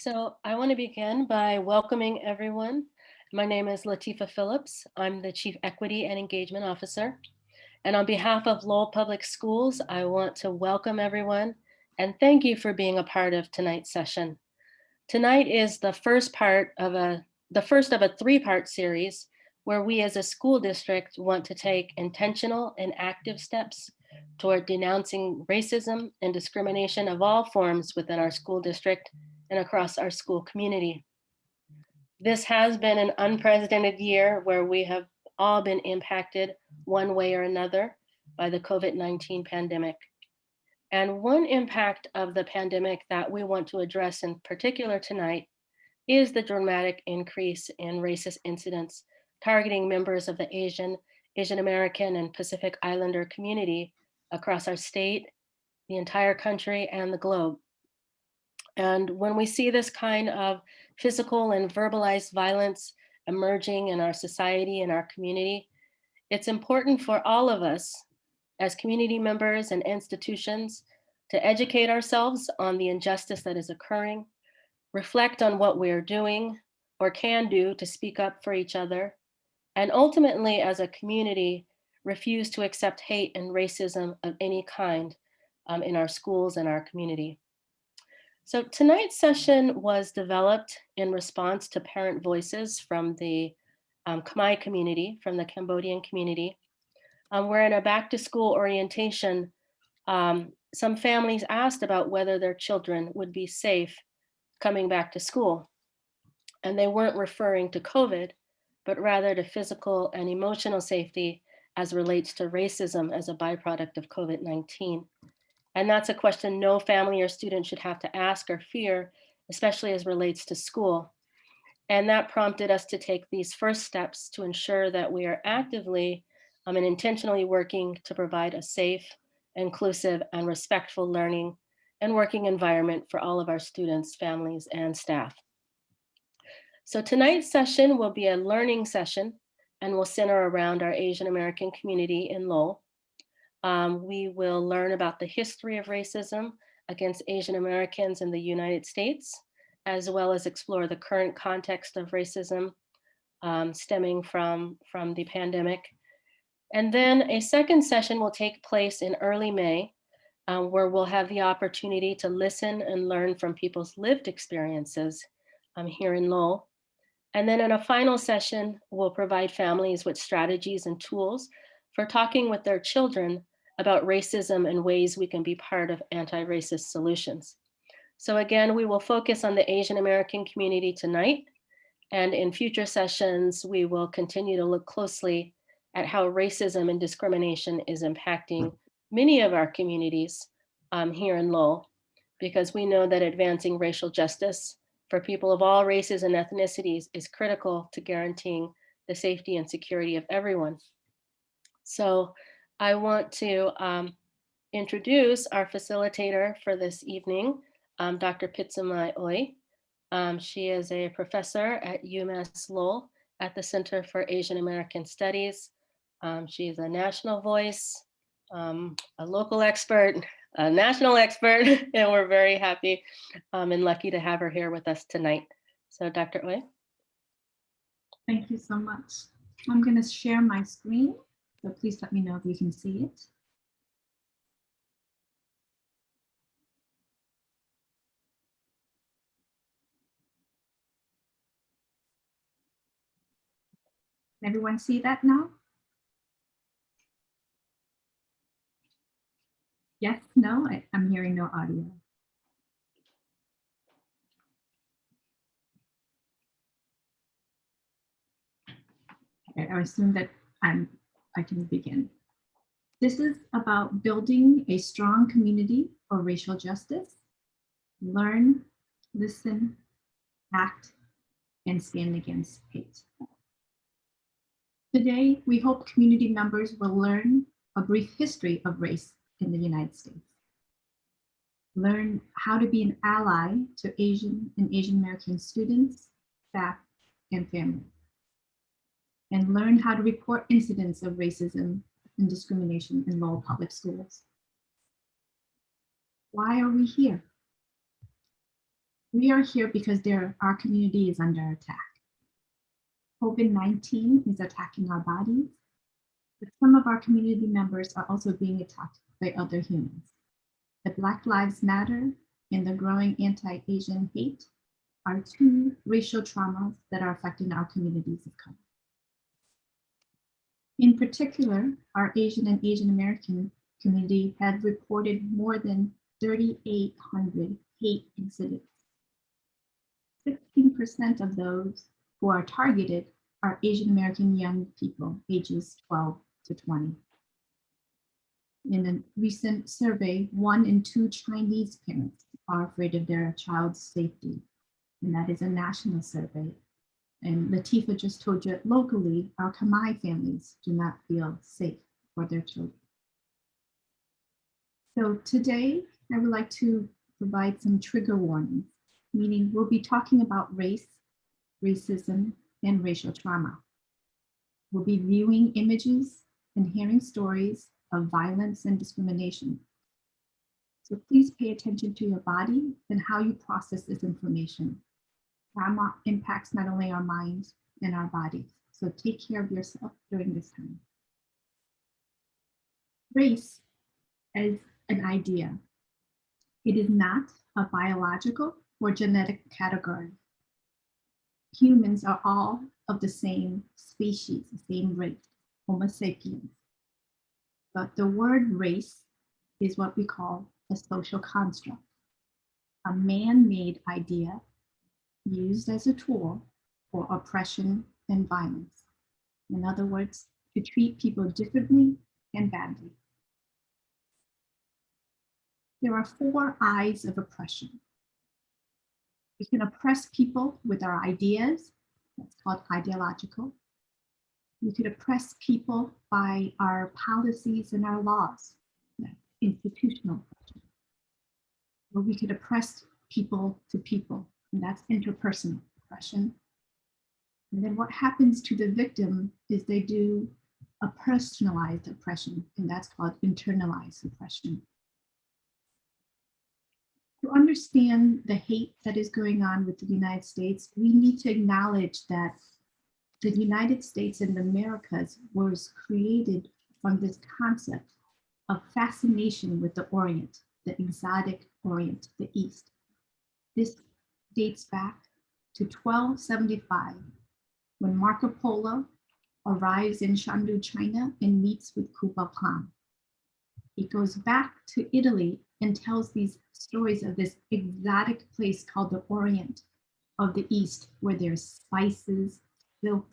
So I want to begin by welcoming everyone. My name is Latifa Phillips. I'm the Chief Equity and Engagement Officer. And on behalf of Lowell Public Schools, I want to welcome everyone and thank you for being a part of tonight's session. Tonight is the first of a three-part series where we as a school district want to take intentional and active steps toward denouncing racism and discrimination of all forms within our school district and across our school community. This has been an unprecedented year where we have all been impacted one way or another by the COVID-19 pandemic. And one impact of the pandemic that we want to address in particular tonight is the dramatic increase in racist incidents targeting members of the Asian American, and Pacific Islander community across our state, the entire country, and the globe. And when we see this kind of physical and verbalized violence emerging in our society and our community, it's important for all of us as community members and institutions to educate ourselves on the injustice that is occurring, reflect on what we're doing or can do to speak up for each other, and ultimately, as a community, refuse to accept hate and racism of any kind in our schools and our community. So tonight's session was developed in response to parent voices from the Khmer community, from the Cambodian community, where in a back to school orientation, some families asked about whether their children would be safe coming back to school. And they weren't referring to COVID, but rather to physical and emotional safety as relates to racism as a byproduct of COVID-19. And that's a question no family or student should have to ask or fear, especially as relates to school. And that prompted us to take these first steps to ensure that we are actively and intentionally working to provide a safe, inclusive, and respectful learning and working environment for all of our students, families, and staff. So tonight's session will be a learning session and will center around our Asian American community in Lowell. We will learn about the history of racism against Asian Americans in the United States, as well as explore the current context of racism stemming from the pandemic. And then a second session will take place in early May, where we'll have the opportunity to listen and learn from people's lived experiences here in Lowell. And then in a final session, we'll provide families with strategies and tools for talking with their children about racism and ways we can be part of anti-racist solutions. So again, we will focus on the Asian American community tonight. And in future sessions, we will continue to look closely at how racism and discrimination is impacting many of our communities here in Lowell, because we know that advancing racial justice for people of all races and ethnicities is critical to guaranteeing the safety and security of everyone. So I want to introduce our facilitator for this evening, Dr. Pitsumai Oy. She is a professor at UMass Lowell at the Center for Asian American Studies. She is a national voice, a local expert, a national expert, and we're very happy and lucky to have her here with us tonight. So Dr. Oy. Thank you so much. I'm going to share my screen, so please let me know if you can see it. Can everyone see that now? Yes, no, I'm hearing no audio. Okay, I assume that I can begin. This is about building a strong community for racial justice. Learn, listen, act, and stand against hate. Today, we hope community members will learn a brief history of race in the United States. Learn how to be an ally to Asian and Asian American students, staff, and families. And learn how to report incidents of racism and discrimination in Lowell Public Schools. Why are we here? We are here because our community is under attack. COVID-19 is attacking our bodies, but some of our community members are also being attacked by other humans. The Black Lives Matter and the growing anti-Asian hate are two racial traumas that are affecting our communities of color. In particular, our Asian and Asian American community had reported more than 3,800 hate incidents. 16% of those who are targeted are Asian American young people ages 12 to 20. In a recent survey, 1 in 2 Chinese parents are afraid of their child's safety, and that is a national survey. And Latifa just told you locally, our Khmer families do not feel safe for their children. So today, I would like to provide some trigger warnings, meaning we'll be talking about race, racism, and racial trauma. We'll be viewing images and hearing stories of violence and discrimination. So please pay attention to your body and how you process this information. Trauma impacts not only our minds and our bodies. So take care of yourself during this time. Race as an idea. It is not a biological or genetic category. Humans are all of the same species, the same race, Homo sapiens. But the word race is what we call a social construct, a man-made idea used as a tool for oppression and violence. In other words, to treat people differently and badly. There are 4 I's of oppression. We can oppress people with our ideas, that's called ideological. We could oppress people by our policies and our laws, that's institutional oppression. Or we could oppress people to people, and that's interpersonal oppression. And then what happens to the victim is they do a personalized oppression, and that's called internalized oppression. To understand the hate that is going on with the United States, we need to acknowledge that the United States and the Americas was created from this concept of fascination with the Orient, the exotic Orient, the East. This dates back to 1275, when Marco Polo arrives in Shandu, China, and meets with Kublai Khan. He goes back to Italy and tells these stories of this exotic place called the Orient of the East, where there's spices, silk,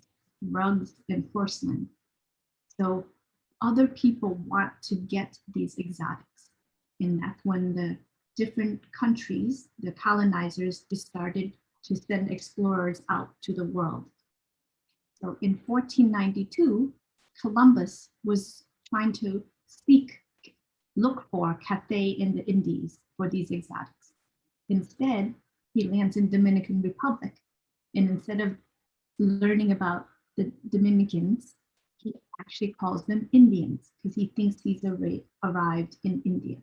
rugs, and porcelain. So other people want to get these exotics. And that's when the different countries, the colonizers, started to send explorers out to the world. So in 1492, Columbus was trying to look for Cathay in the Indies for these exotics. Instead, he lands in Dominican Republic. And instead of learning about the Dominicans, he actually calls them Indians because he thinks he's arrived in India.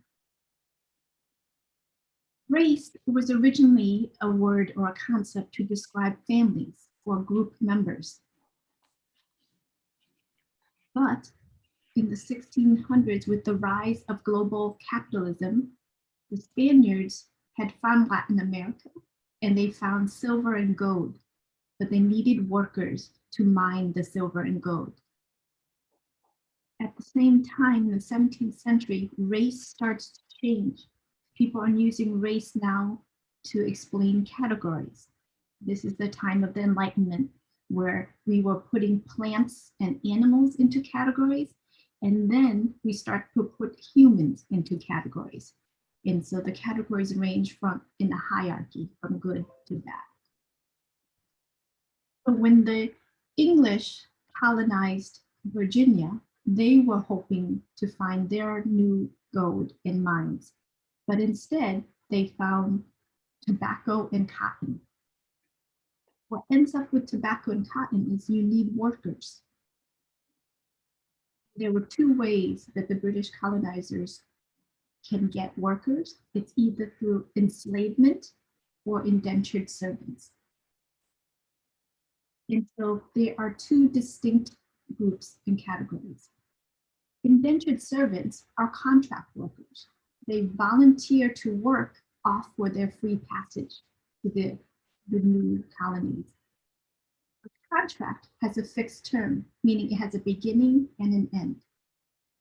Race was originally a word or a concept to describe families or group members. But in the 1600s, with the rise of global capitalism, the Spaniards had found Latin America and they found silver and gold, but they needed workers to mine the silver and gold. At the same time, in the 17th century, race starts to change. People are using race now to explain categories. This is the time of the Enlightenment, where we were putting plants and animals into categories, and then we start to put humans into categories. And so the categories range from in the hierarchy from good to bad. So when the English colonized Virginia, they were hoping to find their new gold in mines, but instead they found tobacco and cotton. What ends up with tobacco and cotton is you need workers. There were 2 ways that the British colonizers can get workers. It's either through enslavement or indentured servants. And so there are two distinct groups and categories. Indentured servants are contract workers. They volunteer to work off for their free passage to the new colonies. A contract has a fixed term, meaning it has a beginning and an end.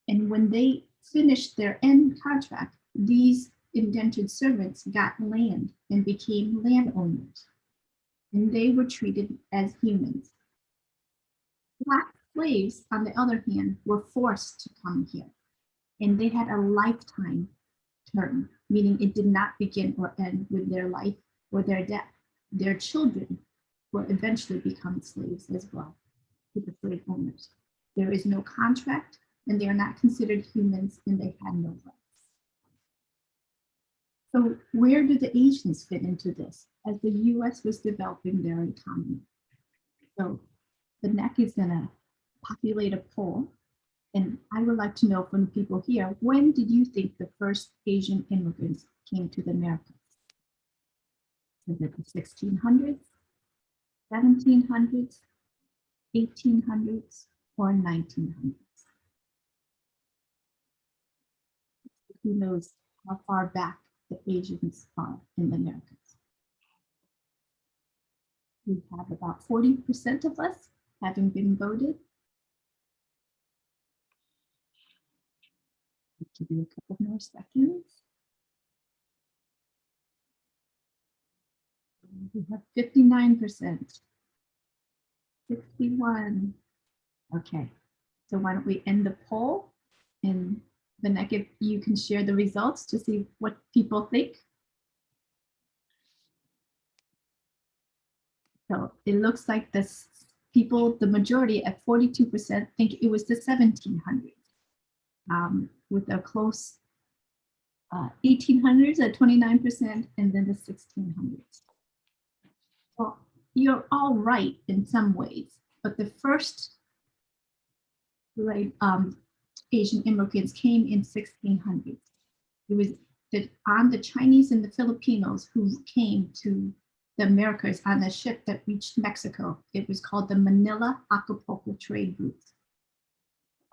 And when they finished their end contract, these indentured servants got land and became landowners, and they were treated as humans. Black slaves, on the other hand, were forced to come here, and they had a lifetime term, meaning it did not begin or end with their life or their death. Their children will eventually become slaves as well to the slave owners. There is no contract, and they are not considered humans, and they had no rights. So where do the Asians fit into this as the US was developing their economy? So the NEC is gonna populate a poll, and I would like to know from the people here, when did you think the first Asian immigrants came to the Americas? Was it the 1600s, 1700s, 1800s, or 1900s? Who knows how far back the Asians are in the Americas? We have about 40% of us having been voted. I'll give you a couple more seconds. We have 59%, 61. Okay, so why don't we end the poll, and then you can share the results to see what people think. So it looks like this people, the majority at 42% think it was the 1700s, with a close 1800s at 29%, and then the 1600s. Well, you're all right in some ways, but the first Asian immigrants came in 1600s. It was on the Chinese and the Filipinos who came to the Americas on a ship that reached Mexico. It was called the Manila Acapulco Trade Route.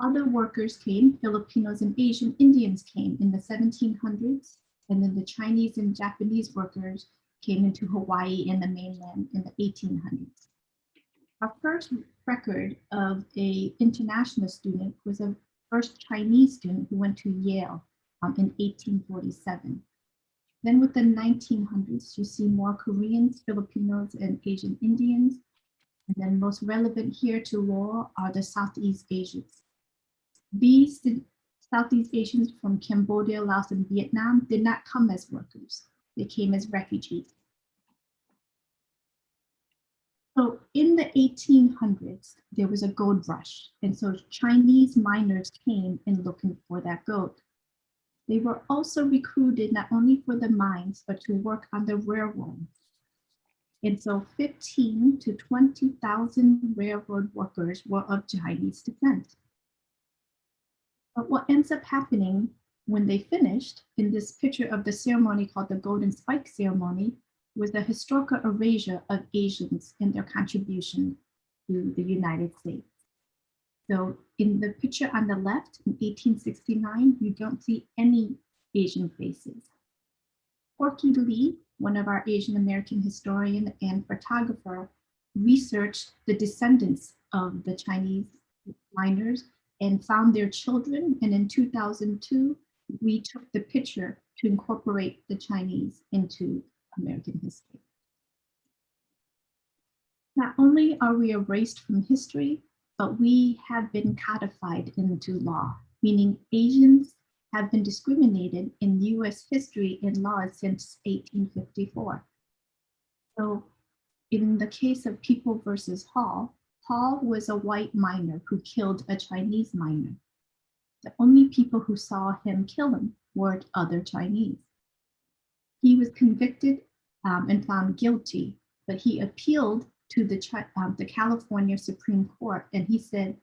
Other workers came, Filipinos and Asian Indians came in the 1700s, and then the Chinese and Japanese workers came into Hawaii and the mainland in the 1800s. Our first record of an international student was a first Chinese student who went to Yale in 1847. Then with the 1900s, you see more Koreans, Filipinos, and Asian Indians. And then most relevant here to Lowell are the Southeast Asians. These Southeast Asians from Cambodia, Laos, and Vietnam did not come as workers. They came as refugees. So in the 1800s, there was a gold rush. And so Chinese miners came in looking for that gold. They were also recruited not only for the mines, but to work on the railroads. And so 15 to 20,000 railroad workers were of Chinese descent. But what ends up happening when they finished, in this picture of the ceremony called the Golden Spike Ceremony, was the historical erasure of Asians and their contribution to the United States. So in the picture on the left, in 1869, you don't see any Asian faces. Corky Lee, one of our Asian American historian and photographer, researched the descendants of the Chinese miners and found their children. And in 2002, we took the picture to incorporate the Chinese into American history. Not only are we erased from history, but we have been codified into law, meaning Asians have been discriminated in US history and law since 1854. So in the case of People versus Hall, Hall was a white miner who killed a Chinese miner. The only people who saw him kill him were other Chinese. He was convicted and found guilty, but he appealed to the California Supreme Court, and he said,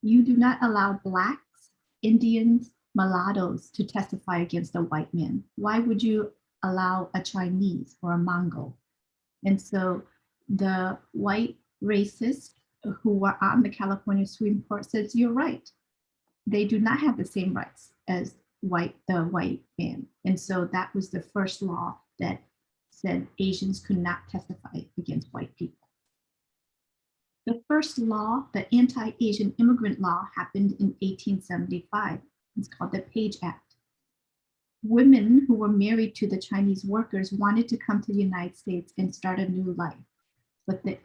"You do not allow Blacks, Indians, mulattoes to testify against a white man. Why would you allow a Chinese or a Mongol. And so the white racists who were on the California Supreme Court says, you're right. They do not have the same rights as the white man. And so that was the first law that said Asians could not testify against white people. The first law, the anti-Asian immigrant law, happened in 1875. It's called the Page Act. Women who were married to the Chinese workers wanted to come to the United States and start a new life. But the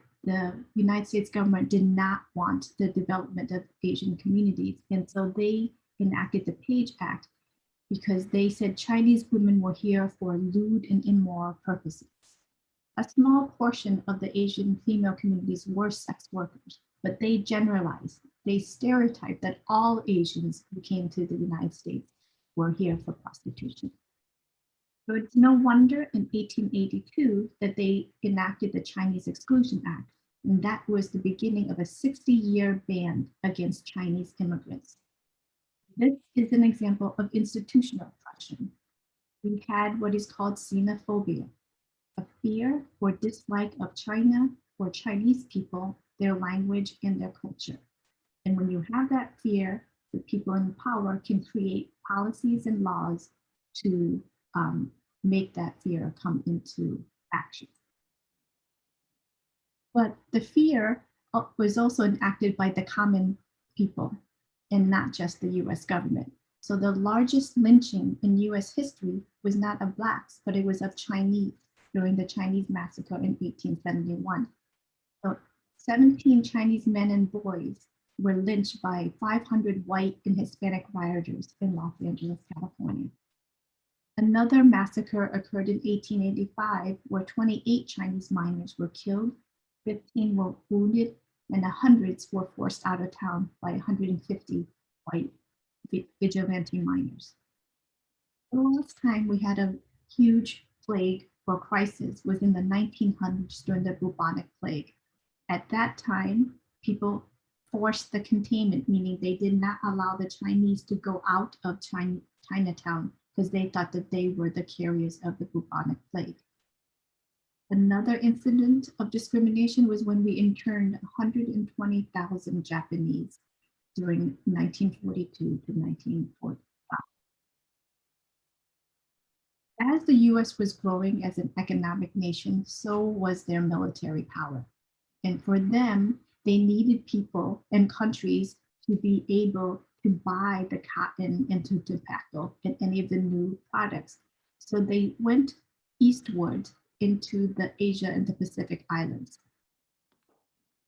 United States government did not want the development of Asian communities. And so they enacted the Page Act because they said Chinese women were here for lewd and immoral purposes. A small portion of the Asian female communities were sex workers, but they generalized, they stereotyped that all Asians who came to the United States were here for prostitution. So it's no wonder in 1882 that they enacted the Chinese Exclusion Act, and that was the beginning of a 60-year ban against Chinese immigrants. This is an example of institutional oppression. We had what is called xenophobia, a fear or dislike of China or Chinese people, their language, and their culture. And when you have that fear, the people in power can create policies and laws to make that fear come into action. But the fear was also enacted by the common people and not just the US government. So the largest lynching in US history was not of Blacks, but it was of Chinese during the Chinese massacre in 1871. So 17 Chinese men and boys were lynched by 500 white and Hispanic rioters in Los Angeles, California. Another massacre occurred in 1885 where 28 Chinese miners were killed, 15 were wounded, and the hundreds were forced out of town by 150 white vigilante miners. The last time we had a huge plague or crisis was in the 1900s during the bubonic plague. At that time, people forced the containment, meaning they did not allow the Chinese to go out of Chinatown because they thought that they were the carriers of the bubonic plague. Another incident of discrimination was when we interned 120,000 Japanese during 1942 to 1945. As the US was growing as an economic nation, so was their military power. And for them, they needed people and countries to be able to buy the cotton and tobacco and any of the new products. So they went eastward into the Asia and the Pacific Islands.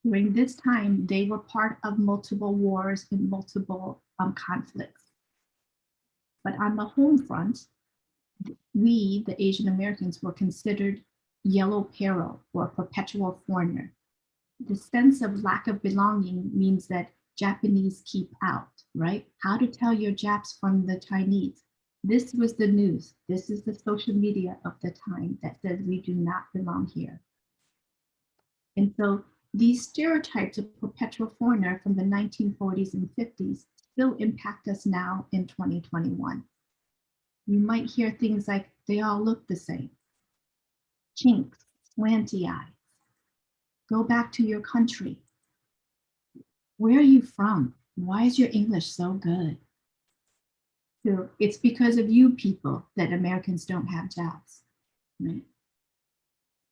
During this time, they were part of multiple wars and multiple conflicts. But on the home front, we, the Asian Americans, were considered yellow peril or perpetual foreigner. The sense of lack of belonging means that Japanese keep out, right? How to tell your Japs from the Chinese. This was the news. This is the social media of the time that says we do not belong here. And so these stereotypes of perpetual foreigner from the 1940s and 50s still impact us now in 2021. You might hear things like, they all look the same. Chinks, slanty eyes. Go back to your country. Where are you from? Why is your English so good? So it's because of you people that Americans don't have jobs, right?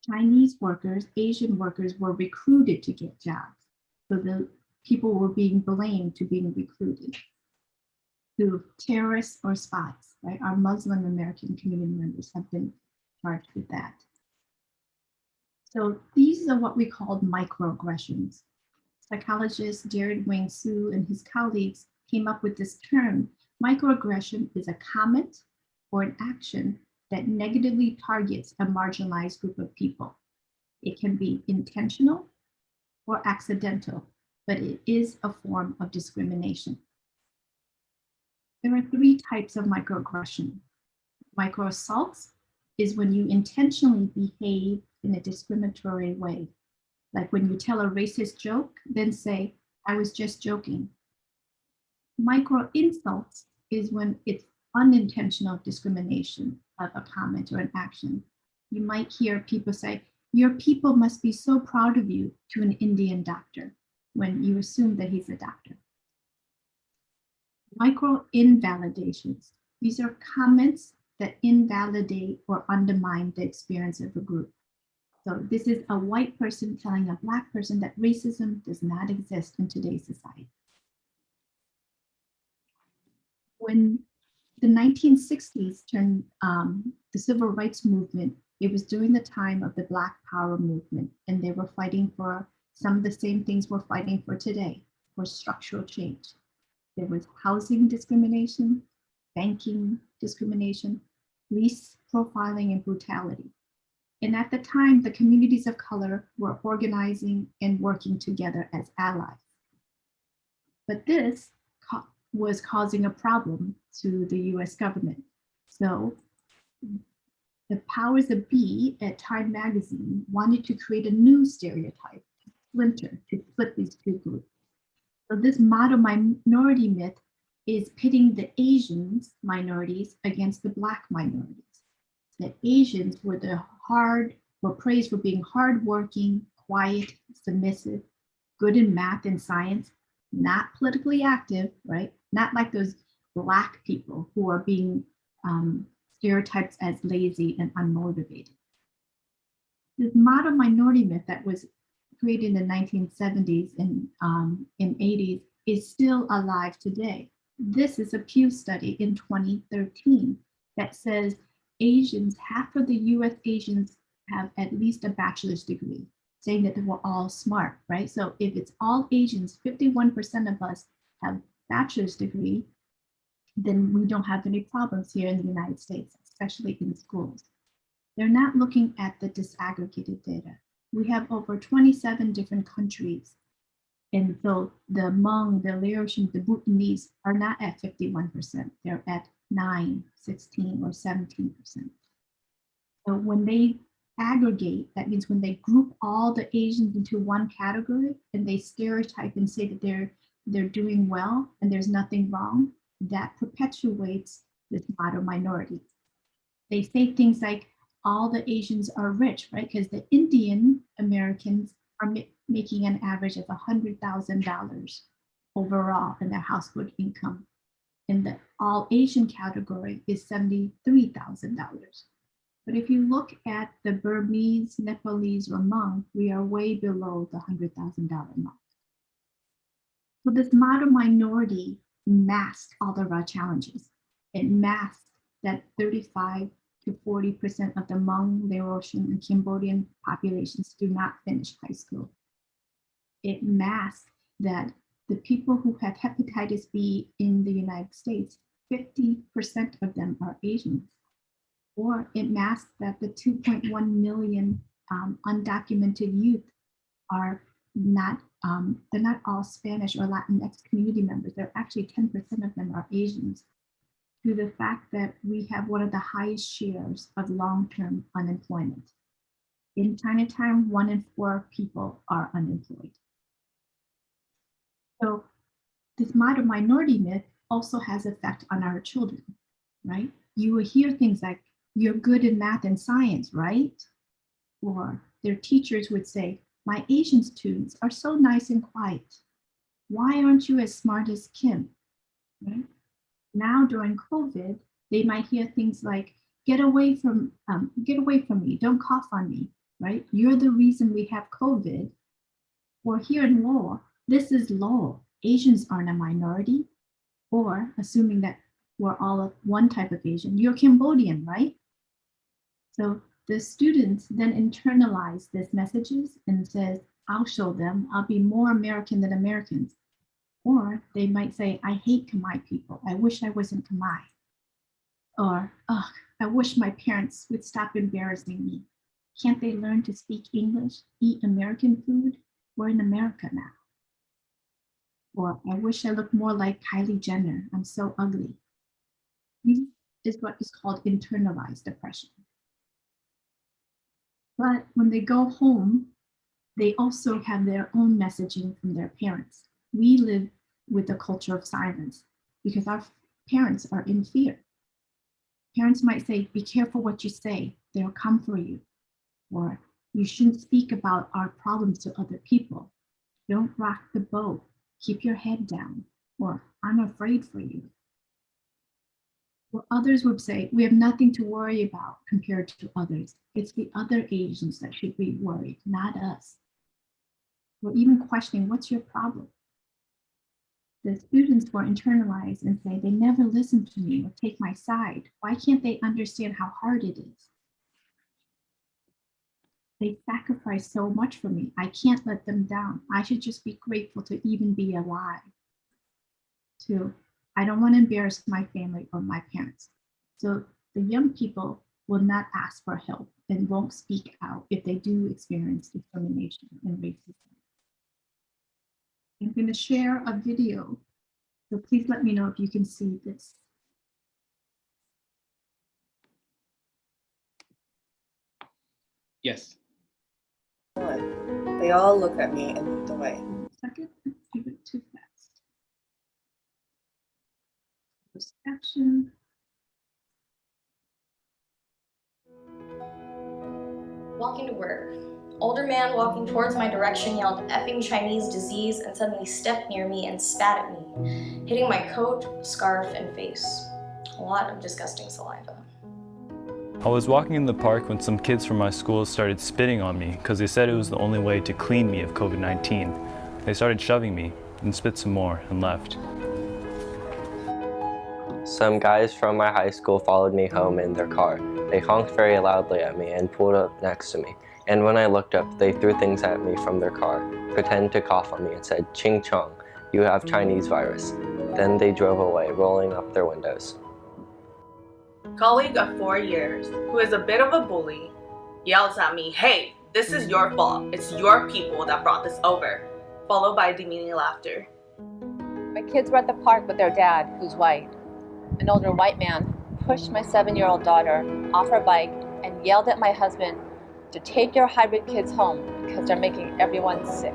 Chinese workers, Asian workers were recruited to get jobs. So the people were being blamed to being recruited to terrorists or spies, right? Our Muslim American community members have been charged with that. So these are what we called microaggressions. Psychologist Jared Wayne Su and his colleagues came up with this term. Microaggression is a comment or an action that negatively targets a marginalized group of people. It can be intentional or accidental, but it is a form of discrimination. There are three types of microaggression. Microassaults is when you intentionally behave in a discriminatory way. Like when you tell a racist joke, then say, I was just joking. Micro insults is when it's unintentional discrimination. of a comment or an action. You might hear people say, "Your people must be so proud of you," to an Indian doctor, when you assume that he's a doctor. Micro invalidations. These are comments that invalidate or undermine the experience of a group. So this is a white person telling a Black person that racism does not exist in today's society. When the 1960s turned the civil rights movement, it was during the time of the Black Power movement, and they were fighting for some of the same things we're fighting for today, for structural change. There was housing discrimination, banking discrimination, police profiling, and brutality. And at the time, the communities of color were organizing and working together as allies. But this was causing a problem to the US government. So the powers that be at Time magazine wanted to create a new stereotype, splinter, to split these two groups. So this model minority myth is pitting the Asians minorities against the Black minorities. The Asians were praised for being hardworking, quiet, submissive, good in math and science, not politically active, right? Not like those Black people who are being stereotyped as lazy and unmotivated. This model minority myth that was created in the 1970s and 80s is still alive today. This is a Pew study in 2013 that says Asians, half of the US Asians have at least a bachelor's degree, saying that they were all smart, right? So if it's all Asians, 51% of us have bachelor's degree, then we don't have any problems here in the United States, especially in schools. They're not looking at the disaggregated data. We have over 27 different countries. And so the Hmong, the Laotian, the Bhutanese are not at 51%. They're at 9, 16, or 17%. So when they aggregate, that means when they group all the Asians into one category and they stereotype and say that they're doing well and there's nothing wrong, that perpetuates this model minority. They say things like all the Asians are rich, right? Because the Indian Americans are making an average of $100,000 overall in their household income. And the all Asian category is $73,000. But if you look at the Burmese, Nepalese, or Hmong, we are way below the $100,000 mark. So this model minority masked all of our challenges. It masked that 35 to 40% of the Hmong, Laotian, and Cambodian populations do not finish high school. It masks that the people who have hepatitis B in the United States, 50% of them are Asians. Or it masks that the 2.1 million undocumented youth are not, they're not all Spanish or Latinx community members. They're actually 10% of them are Asians, to the fact that we have one of the highest shares of long-term unemployment. In Chinatown, 1 in 4 people are unemployed. So this model minority myth also has effect on our children, right? You will hear things like, "You're good in math and science, right?" Or their teachers would say, "My Asian students are so nice and quiet. Why aren't you as smart as Kim?" Right? Now during COVID, they might hear things like, get away from me, don't cough on me, right? You're the reason we have COVID. Or here in Lowell, this is Lowell. Asians aren't a minority. Or assuming that we're all one type of Asian, you're Cambodian, right? So the students then internalize these messages and says, I'll show them, I'll be more American than Americans. Or they might say, I hate Khmer people. I wish I wasn't Khmer. Or, oh, I wish my parents would stop embarrassing me. Can't they learn to speak English, eat American food? We're in America now. Or I wish I looked more like Kylie Jenner. I'm so ugly. This is what is called internalized depression. But when they go home, they also have their own messaging from their parents. We live with a culture of silence because our parents are in fear. Parents might say, be careful what you say, they'll come for you. Or you shouldn't speak about our problems to other people. Don't rock the boat, keep your head down. Or I'm afraid for you. Or others would say, we have nothing to worry about compared to others. It's the other Asians that should be worried, not us. Or even questioning, what's your problem? The students will internalize and say, they never listen to me or take my side. Why can't they understand how hard it is? They sacrifice so much for me. I can't let them down. I should just be grateful to even be alive. Two, I don't want to embarrass my family or my parents. So the young people will not ask for help and won't speak out if they do experience discrimination and racism. I'm going to share a video. So please let me know if you can see this. Yes. They all looked at me and moved away. Second, give it too fast. Closed caption. Walking to work. Older man walking towards my direction yelled effing Chinese disease and suddenly stepped near me and spat at me, hitting my coat, scarf, and face. A lot of disgusting saliva. I was walking in the park when some kids from my school started spitting on me because they said it was the only way to clean me of COVID-19. They started shoving me, and spit some more, and left. Some guys from my high school followed me home in their car. They honked very loudly at me and pulled up next to me. And when I looked up, they threw things at me from their car, pretended to cough on me and said, "Ching Chong, you have Chinese virus." Then they drove away, rolling up their windows. Colleague of 4 years, who is a bit of a bully, yells at me, "Hey, this is your fault. It's your people that brought this over," followed by demeaning laughter. My kids were at the park with their dad, who's white. An older white man pushed my 7-year-old daughter off her bike and yelled at my husband to take your hybrid kids home because they're making everyone sick.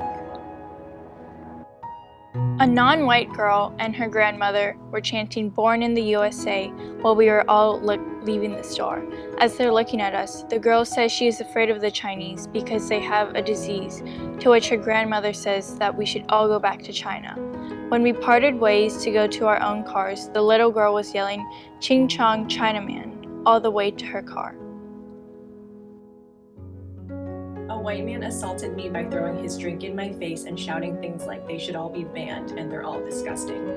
A non-white girl and her grandmother were chanting "Born in the USA" while we were all leaving the store. As they're looking at us, the girl says she is afraid of the Chinese because they have a disease, to which her grandmother says that we should all go back to China. When we parted ways to go to our own cars, the little girl was yelling "Ching Chong Chinaman" all the way to her car. A white man assaulted me by throwing his drink in my face and shouting things like they should all be banned and they're all disgusting.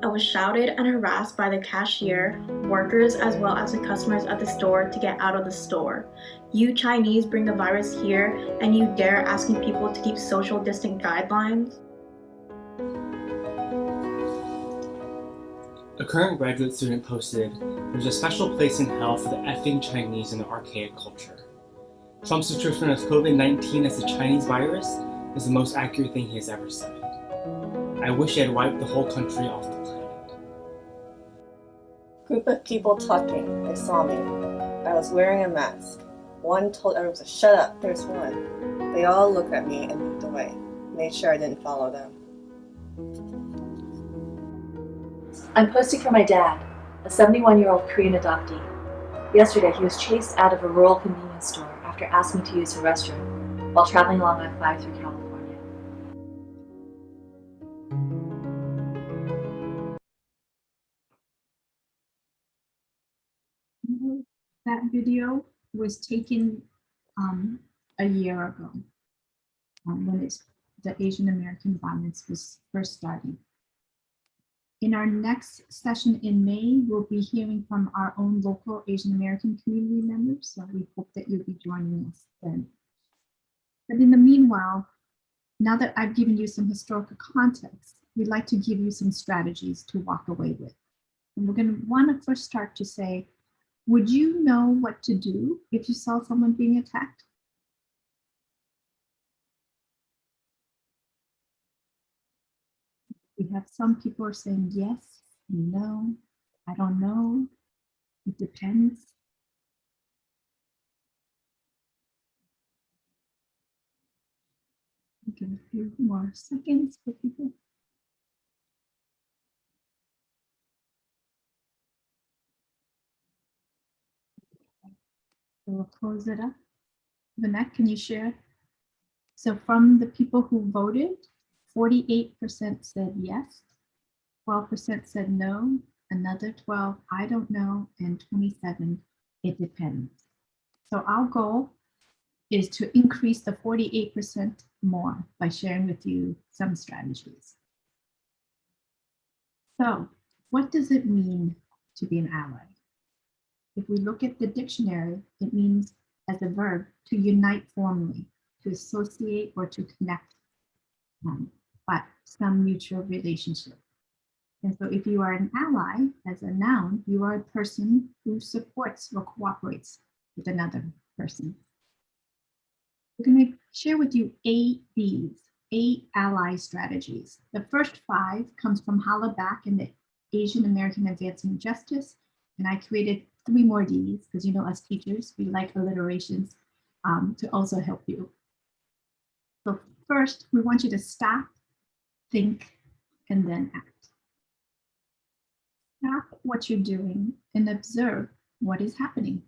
I was shouted and harassed by the cashier, workers, as well as the customers at the store to get out of the store. You Chinese bring the virus here and you dare asking people to keep social distance guidelines? A current graduate student posted, "There's a special place in hell for the effing Chinese in the archaic culture." Trump's description of COVID-19 as the Chinese virus is the most accurate thing he has ever said. I wish he had wiped the whole country off the planet. Group of people talking. They saw me. I was wearing a mask. One told everyone to shut up, there's one. They all looked at me and moved away. Made sure I didn't follow them. I'm posting for my dad, a 71-year-old Korean adoptee. Yesterday, he was chased out of a rural convenience store after asking to use the restroom while traveling along I-5 through California. That video was taken a year ago when the Asian American violence was first starting. In our next session in May, we'll be hearing from our own local Asian American community members, so we hope that you'll be joining us then. But in the meanwhile, now that I've given you some historical context, we'd like to give you some strategies to walk away with. And we're going to want to first start to say, would you know what to do if you saw someone being attacked? We have some people are saying yes, no, I don't know, it depends. Give a few more seconds for people. So we'll close it up. Vinette, can you share? So from the people who voted, 48% said yes, 12% said no, another 12, I don't know, and 27, it depends. So our goal is to increase the 48% more by sharing with you some strategies. So what does it mean to be an ally? If we look at the dictionary, it means as a verb to unite formally, to associate or to connect, but some mutual relationship. And so if you are an ally as a noun, you are a person who supports or cooperates with another person. We're going to share with you 8 Ds, 8 ally strategies. The first 5 comes from Hollaback and the Asian American Advancing Justice. And I created 3 more Ds because, you know, as teachers, we like alliterations to also help you. So first, we want you to stop, think, and then act. Stop what you're doing and observe what is happening.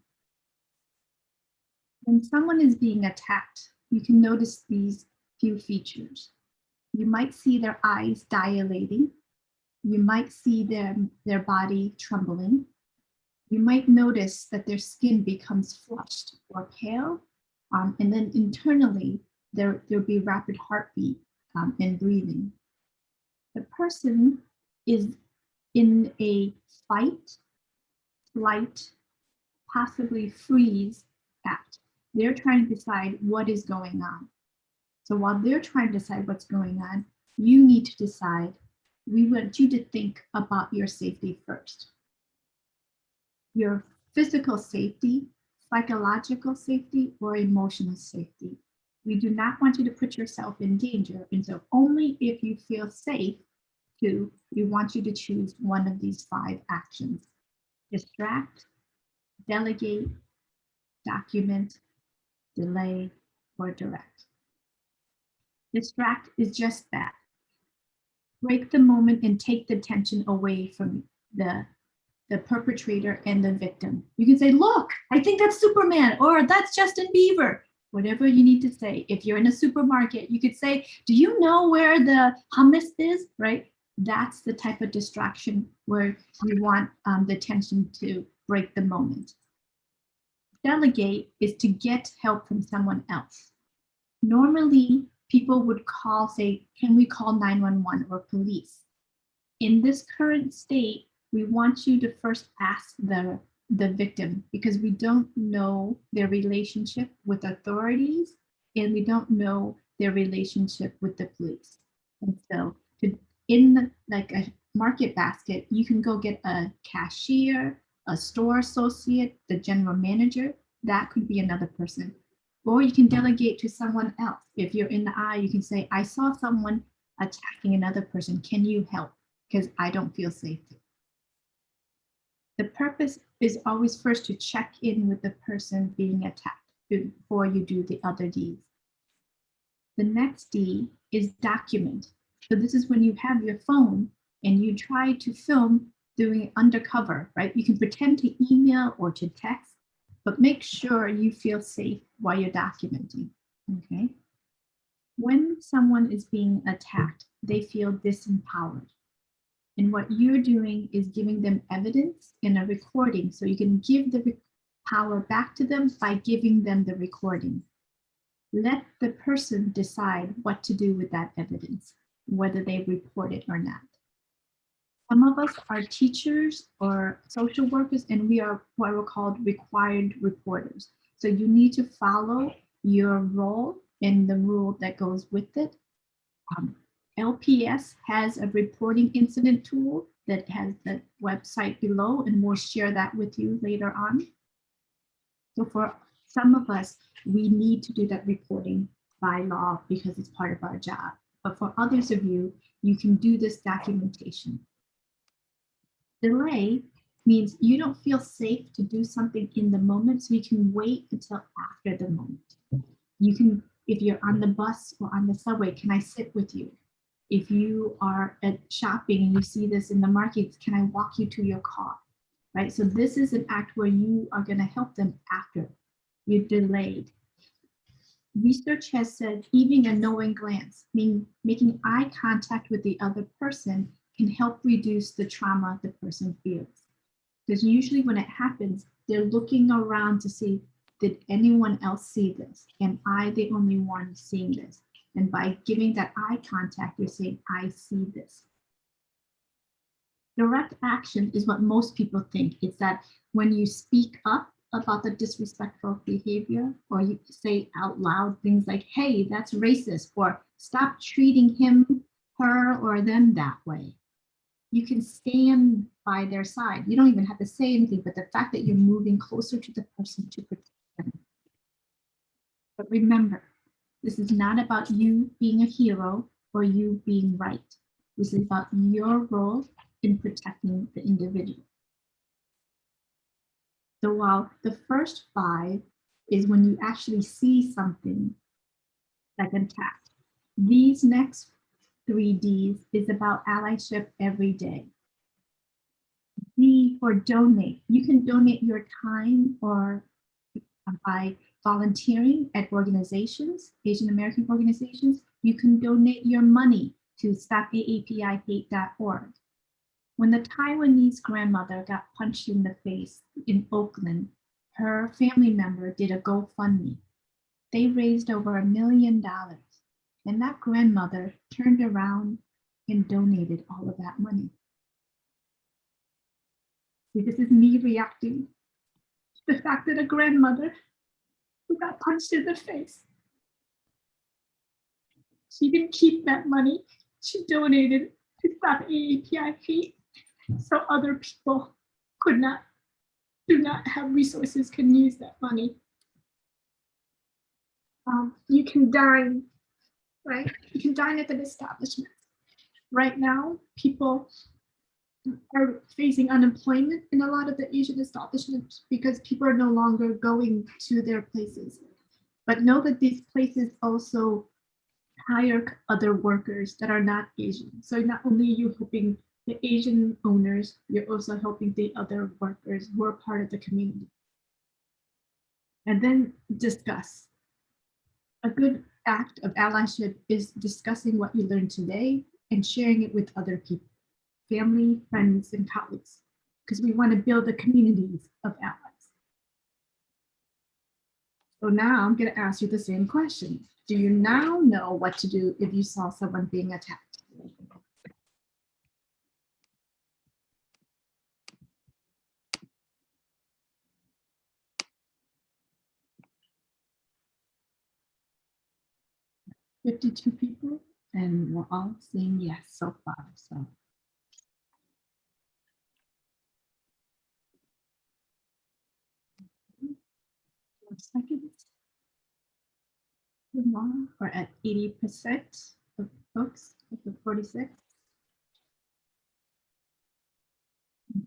When someone is being attacked, you can notice these few features. You might see their eyes dilating. You might see their body trembling. You might notice that their skin becomes flushed or pale. And then internally, there'll be rapid heartbeat and breathing. The person is in a fight, flight, possibly freeze act. They're trying to decide what is going on. So while they're trying to decide what's going on, you need to decide, we want you to think about your safety first. Your physical safety, psychological safety, or emotional safety. We do not want you to put yourself in danger. And so only if you feel safe we want you to choose one of these 5 actions. Distract, delegate, document, delay, or direct. Distract is just that. Break the moment and take the attention away from the perpetrator and the victim. You can say, look, I think that's Superman, or that's Justin Bieber. Whatever you need to say. If you're in a supermarket, you could say, do you know where the hummus is, right? That's the type of distraction where you want the attention to break the moment. Delegate is to get help from someone else. Normally, people would call, say, can we call 911 or police? In this current state, we want you to first ask the victim because we don't know their relationship with authorities and we don't know their relationship with the police. And so in like a market basket, you can go get a cashier, a store associate, the general manager. That could be another person. Or you can delegate to someone else. If you're in the eye, you can say, I saw someone attacking another person. Can you help? Because I don't feel safe. The purpose is always first to check in with the person being attacked before you do the other Ds. The next D is document. So this is when you have your phone and you try to film doing it undercover, right? You can pretend to email or to text, but make sure you feel safe while you're documenting, okay? When someone is being attacked, they feel disempowered. And what you're doing is giving them evidence in a recording. So you can give the power back to them by giving them the recording. Let the person decide what to do with that evidence, whether they report it or not. Some of us are teachers or social workers, and we are what are called required reporters. So you need to follow your role and the rule that goes with it. LPS has a reporting incident tool that has the website below, and we'll share that with you later on. So for some of us, we need to do that reporting by law because it's part of our job. But for others of you, you can do this documentation. Delay means you don't feel safe to do something in the moment, so you can wait until after the moment. You can, if you're on the bus or on the subway, can I sit with you? If you are at shopping and you see this in the market, can I walk you to your car? Right? So this is an act where you are going to help them after. you delayed. Research has said even a knowing glance, meaning making eye contact with the other person, can help reduce the trauma the person feels. Because usually when it happens, they're looking around to see, did anyone else see this? Am I the only one seeing this? And by giving that eye contact, you're saying, I see this. Direct action is what most people think. It's that when you speak up about the disrespectful behavior, or you say out loud things like, hey, that's racist, or stop treating him, her, or them that way. You can stand by their side. You don't even have to say anything, but the fact that you're moving closer to the person to protect them. But remember, this is not about you being a hero or you being right. This is about your role in protecting the individual. So while the first 5 is when you actually see something like attack, these next 3 Ds is about allyship every day. D for donate. You can donate your time or by volunteering at organizations, Asian American organizations. You can donate your money to stopaapihate.org. When the Taiwanese grandmother got punched in the face in Oakland, her family member did a GoFundMe. They raised over $1 million. And that grandmother turned around and donated all of that money. See, this is me reacting to the fact that a grandmother who got punched in the face, she didn't keep that money. She donated to Stop AAPI Hate so other people do not have resources, can use that money. You can dine, right? You can dine at an establishment. Right now, people are facing unemployment in a lot of the Asian establishments because people are no longer going to their places. But know that these places also hire other workers that are not Asian. So not only are you helping the Asian owners, you're also helping the other workers who are part of the community. And then discuss. A good act of allyship is discussing what you learned today and sharing it with other people, family, friends, and colleagues, because we want to build the communities of allies. So now I'm going to ask you the same question. Do you now know what to do if you saw someone being attacked? $52 people, and we're all saying yes so far. So 4 seconds. We're at 80% of folks of the 46.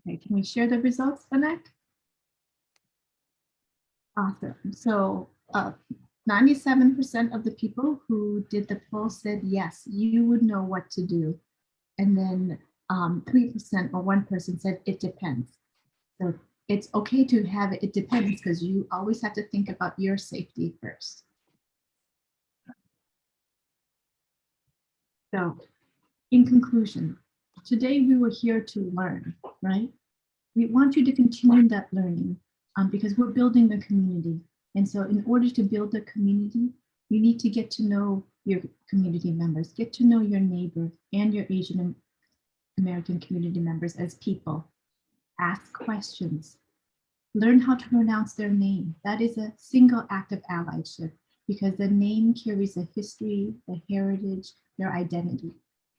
Okay, can we share the results, Anek? Awesome. So 97% of the people who did the poll said yes, you would know what to do. And then 3% or 1% said it depends. So it's okay to have it depends, because you always have to think about your safety first. So in conclusion, today we were here to learn, right? We want you to continue that learning because we're building the community. And so in order to build the community, you need to get to know your community members, get to know your neighbor and your Asian American community members as people. Ask questions. Learn how to pronounce their name. That is a single act of allyship because the name carries a history, a heritage, their identity.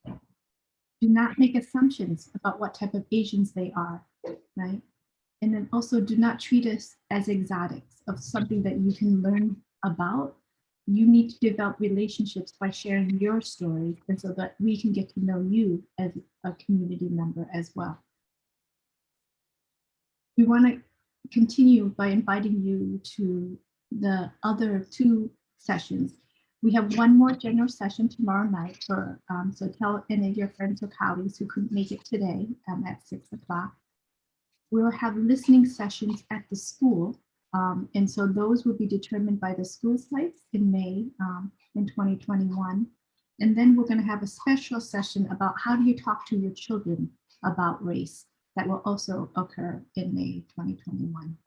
Do not make assumptions about what type of Asians they are, right? And then also do not treat us as exotics of something that you can learn about. You need to develop relationships by sharing your stories, and so that we can get to know you as a community member as well. We want to continue by inviting you to the other 2 sessions. We have one more general session tomorrow night, for so tell any of your friends or colleagues who couldn't make it today at 6 o'clock. We'll have listening sessions at the school And so those will be determined by the school sites in May in 2021. And then we're going to have a special session about how do you talk to your children about race that will also occur in May 2021.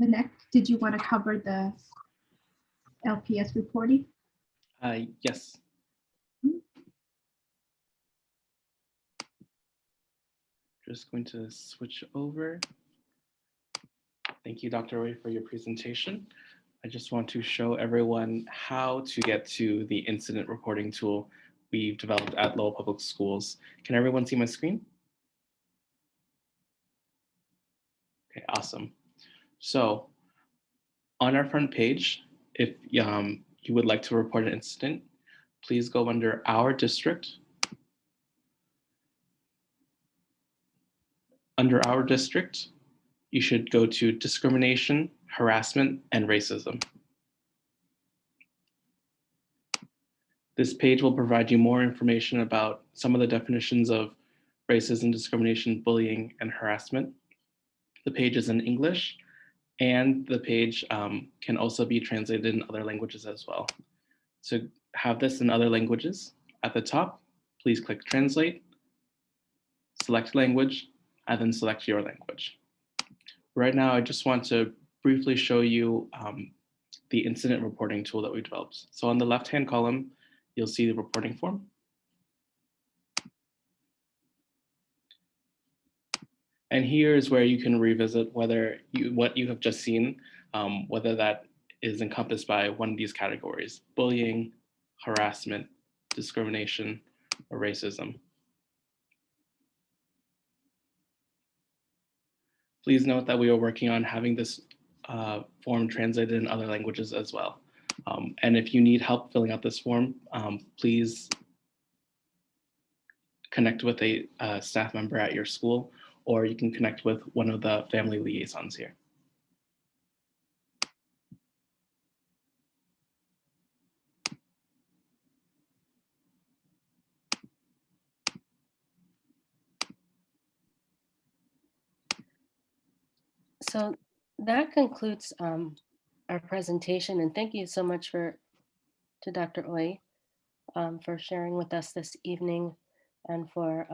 Vinay, did you want to cover the LPS reporting? Yes. Just going to switch over. Thank you, Dr. Ray, for your presentation. I just want to show everyone how to get to the incident reporting tool we've developed at Lowell Public Schools. Can everyone see my screen? Okay, awesome. So on our front page, if you would like to report an incident, please go under Our District. Under Our District, you should go to Discrimination, Harassment, and Racism. This page will provide you more information about some of the definitions of racism, discrimination, bullying, and harassment. The page is in English, and the page can also be translated in other languages as well. To have this in other languages, at the top, please click Translate, select language, and then select your language. Right now, I just want to briefly show you the incident reporting tool that we developed. So on the left-hand column, you'll see the reporting form. And here is where you can revisit whether what you have just seen, whether that is encompassed by one of these categories: bullying, harassment, discrimination, or racism. Please note that we are working on having this form translated in other languages as well. And if you need help filling out this form, please connect with a staff member at your school, or you can connect with one of the family liaisons here. So that concludes our presentation, and thank you so much to Dr. Oy for sharing with us this evening, and for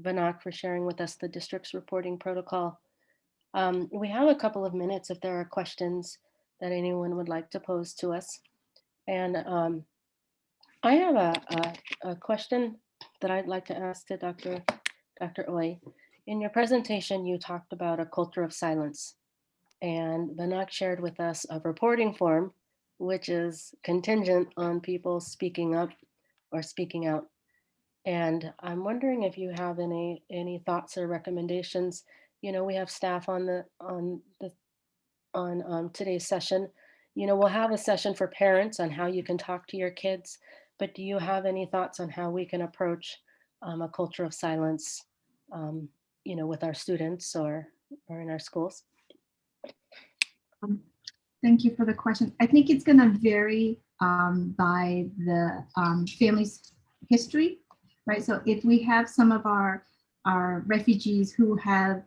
Vanak for sharing with us the district's reporting protocol. We have a couple of minutes if there are questions that anyone would like to pose to us. And I have a question that I'd like to ask to Dr. Oy. In your presentation, you talked about a culture of silence. And Vanak shared with us a reporting form, which is contingent on people speaking up or speaking out. And I'm wondering if you have any thoughts or recommendations. You know, we have staff on today's session. You know, we'll have a session for parents on how you can talk to your kids. But do you have any thoughts on how we can approach a culture of silence, you know, with our students or in our schools? Thank you for the question. I think it's going to vary by the family's history, right? So if we have some of our refugees who have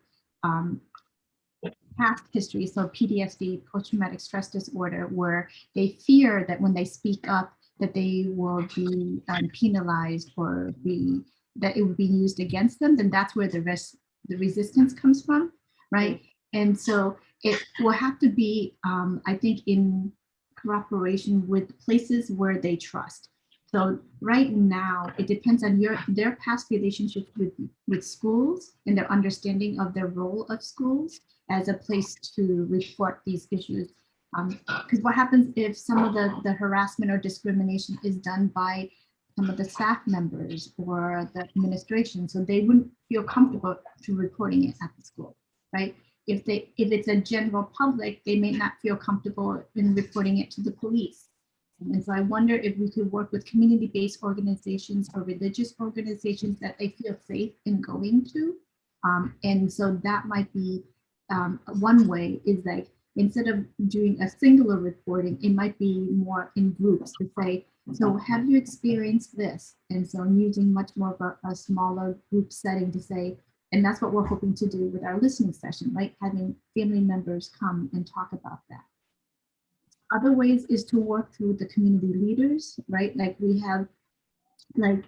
past history, so PTSD, post-traumatic stress disorder, where they fear that when they speak up, that they will be penalized or that it will be used against them, then that's where the resistance comes from, right? And so it will have to be, I think, in cooperation with places where they trust. So right now, it depends on their past relationships with schools and their understanding of their role of schools as a place to report these issues. Because what happens if some of the harassment or discrimination is done by some of the staff members or the administration, so they wouldn't feel comfortable to reporting it at the school, right? If it's a general public, they may not feel comfortable in reporting it to the police. And so I wonder if we could work with community-based organizations or religious organizations that they feel safe in going to. And so that might be one way, is like, instead of doing a singular reporting, it might be more in groups to say, so have you experienced this? And so I'm using much more of a smaller group setting to say, And that's what we're hoping to do with our listening session, right? Having family members come and talk about that. Other ways is to work through the community leaders, right? Like we have like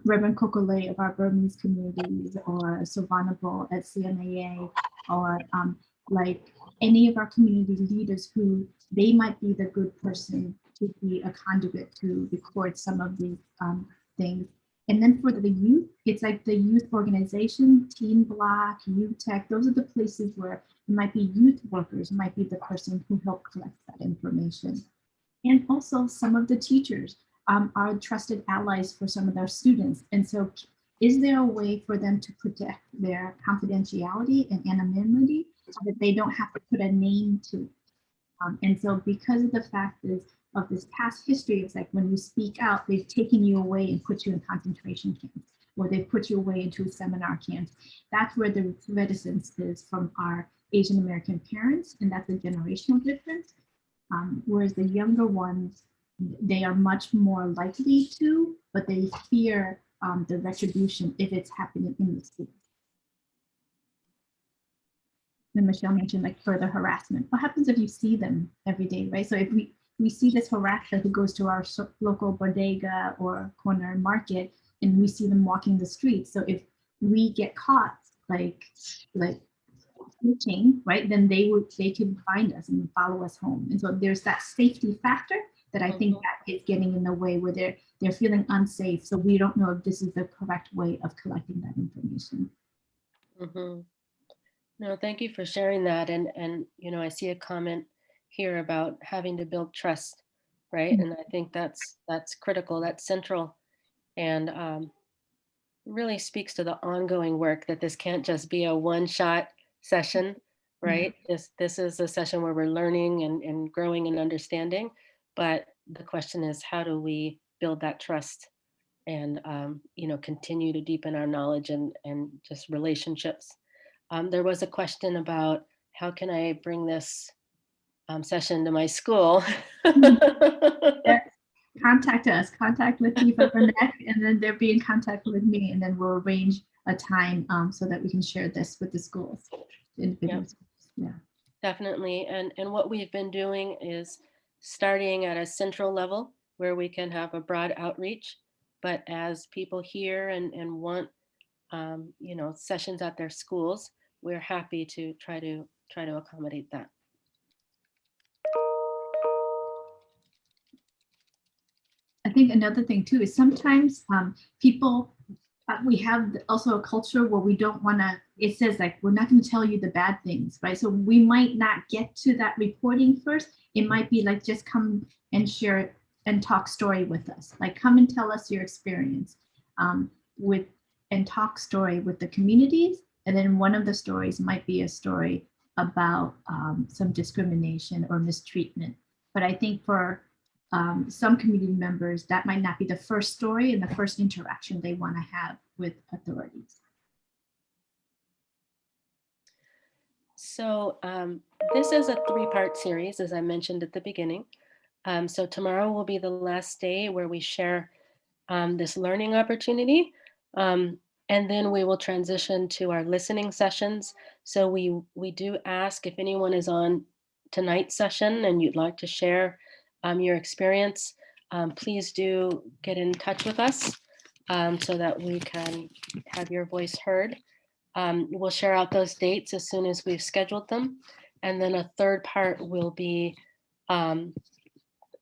Reverend Kokole of our Burmese communities, or Sovanable at CMAA, or like any of our community leaders who they might be the good person to be a conduit to record some of these things. And then for the youth, it's like the youth organization, Teen Block, Youth Tech, those are the places where it might be youth workers, might be the person who helped collect that information. And also some of the teachers are trusted allies for some of their students. And so is there a way for them to protect their confidentiality and anonymity so that they don't have to put a name to it? And so because of the fact is of this past history, it's like when you speak out, they've taken you away and put you in concentration camps, or they put you away into a seminar camp. That's where the reticence is from our Asian American parents, and that's a generational difference. Whereas the younger ones, they are much more likely to, but they fear the retribution if it's happening in the school. Then Michelle mentioned like further harassment. What happens if you see them every day, right? So if we see this harasser who goes to our local bodega or corner market, and we see them walking the streets. So if we get caught, like snitching, right? Then they could find us and follow us home. And so there's that safety factor that I think that is getting in the way, where they're feeling unsafe. So we don't know if this is the correct way of collecting that information. Mm-hmm. No, thank you for sharing that. And you know, I see a comment here about having to build trust, right? And I think that's critical, that's central, and really speaks to the ongoing work that this can't just be a one-shot session, right? This is a session where we're learning and growing and understanding, but the question is, how do we build that trust and you know, continue to deepen our knowledge and just relationships. There was a question about how can I bring this session to my school? Contact us, contact Latifa Burnett, and then they'll be in contact with me, and then we'll arrange a time so that we can share this with the schools, individual schools. Yeah, definitely. And what we've been doing is starting at a central level where we can have a broad outreach, but as people hear and want you know, sessions at their schools, we're happy to try to accommodate that. I think another thing too is sometimes people, we have also a culture where we don't want to, it says like, we're not going to tell you the bad things, right? So we might not get to that reporting first. It might be like, just come and share and talk story with us. Like, come and tell us your experience and talk story with the communities. And then one of the stories might be a story about some discrimination or mistreatment. But I think for some community members, that might not be the first story and the first interaction they want to have with authorities. So this is a 3-part series, as I mentioned at the beginning. So tomorrow will be the last day where we share this learning opportunity. And then we will transition to our listening sessions. So we do ask if anyone is on tonight's session and you'd like to share your experience, please do get in touch with us so that we can have your voice heard. We'll share out those dates as soon as we've scheduled them. And then a 3rd part will be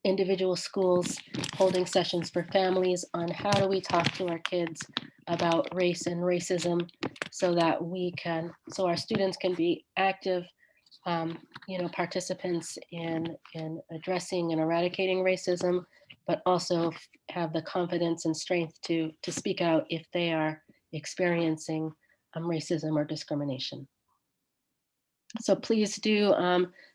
individual schools holding sessions for families on how do we talk to our kids about race and racism so that so our students can be active you know, participants in addressing and eradicating racism, but also have the confidence and strength to speak out if they are experiencing racism or discrimination. So please do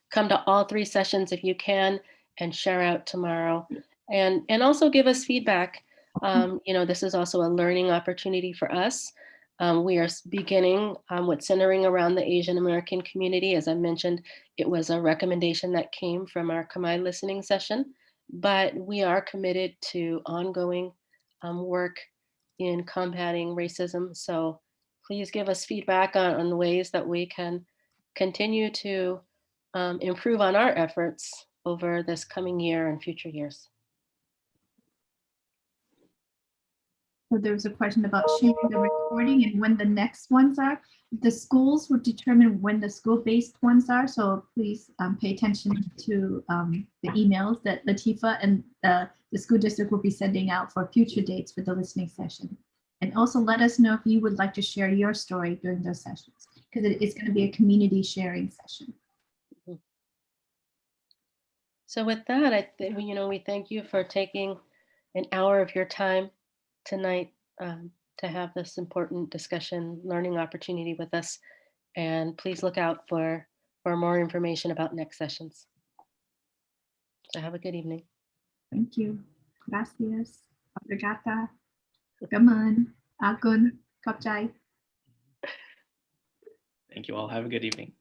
come to all 3 sessions if you can and share out tomorrow, and also give us feedback. You know, this is also a learning opportunity for us. We are beginning with centering around the Asian American community. As I mentioned, it was a recommendation that came from our Khmer listening session, but we are committed to ongoing work in combating racism. So please give us feedback on ways that we can continue to improve on our efforts over this coming year and future years. So there was a question about sharing the recording and when the next ones are. The schools would determine when the school-based ones are, so please pay attention to the emails that Latifa and the school district will be sending out for future dates for the listening session. And also let us know if you would like to share your story during those sessions, because it's going to be a community sharing session. So with that, we thank you for taking an hour of your time tonight to have this important discussion, learning opportunity with us. And please look out for more information about next sessions. So have a good evening. Thank you. Gracias. Obrigada. Gaman. Agun. Kapjai. Thank you all. Have a good evening.